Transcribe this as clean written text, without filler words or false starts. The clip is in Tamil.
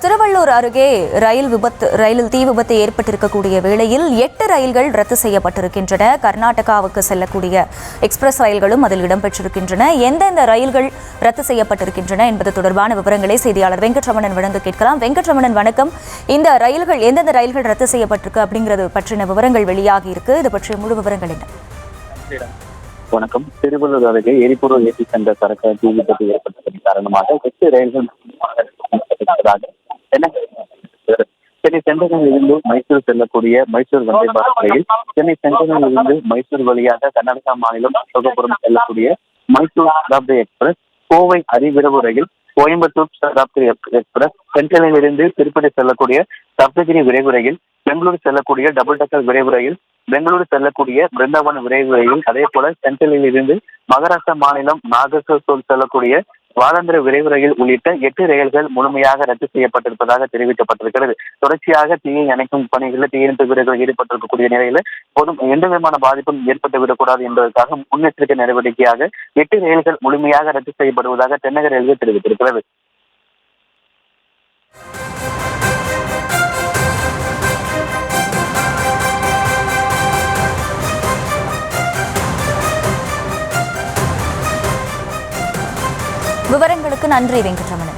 திருவள்ளூர் அருகே ரயிலில் தீ விபத்து ஏற்பட்டிருக்கக்கூடிய வேளையில் 8 ரயில்கள் ரத்து செய்யப்பட்டிருக்கின்றன. கர்நாடகாவுக்கு செல்லக்கூடிய எக்ஸ்பிரஸ் ரயில்களும் அதில் இடம்பெற்றிருக்கின்றன. எந்தெந்த ரயில்கள் ரத்து செய்யப்பட்டிருக்கின்றன என்பது தொடர்பான விவரங்களை செய்தியாளர் வெங்கட்ரமணன் வழங்க கேட்கலாம். வெங்கட்ரமணன், வணக்கம். இந்த ரயில்கள் எந்தெந்த ரயில்கள் ரத்து செய்யப்பட்டிருக்கு அப்படிங்கிறது பற்றின விவரங்கள் வெளியாகி இருக்கு. இது பற்றிய முழு விவரங்கள் என்ன? வணக்கம். திருவள்ளூர் அருகே எரிபொருள் ஏற்றி சென்ற சரக்கு தீ விபத்து ஏற்பட்டதன் காரணமாக 8 ரயில்கள் சென்னை சென்ட்ரலில் இருந்து மைசூர் செல்லக்கூடிய மைசூர் வந்தே பாரத் ரயில், சென்னை சென்ட்ரலில் இருந்து மைசூர் வழியாக கர்நாடகா மாநிலம் அசோகபுரம் செல்லக்கூடிய மைசூர் சதாப்தி எக்ஸ்பிரஸ், கோவை அதிவிரைவு ரயில், கோயம்புத்தூர் சதாப்தி எக்ஸ்பிரஸ், சென்ட்ரலில் இருந்து திருப்பதி செல்லக்கூடிய சப்தகிரி விரைவு ரயில், பெங்களூரு செல்லக்கூடிய டபுள் டக்கர் விரைவு ரயில், பெங்களூரு செல்லக்கூடிய பிருந்தாவன் விரைவு ரயில், அதே போல சென்ட்ரலில் இருந்து மகாராஷ்டிரா மாநிலம் நாகர்கோவில் செல்லக்கூடிய வாராந்திர விரைவு ரயில் உள்ளிட்ட 8 ரயில்கள் முழுமையாக ரத்து செய்யப்பட்டிருப்பதாக தெரிவிக்கப்பட்டிருக்கிறது. தொடர்ச்சியாக தீயை அணைக்கும் பணிகளில் தீயணைப்பு வீரர்கள் ஈடுபட்டிருக்கக்கூடிய நிலையில போதும் எந்த விதமான பாதிப்பும் ஏற்பட்டு விடக்கூடாது என்பதற்காக முன்னெச்சரிக்கை நடவடிக்கையாக 8 ரயில்கள் முழுமையாக ரத்து செய்யப்படுவதாக தென்னக ரயில்வே தெரிவித்திருக்கிறது. விவரங்களுக்கு நன்றி வெங்கட்ரமணன்.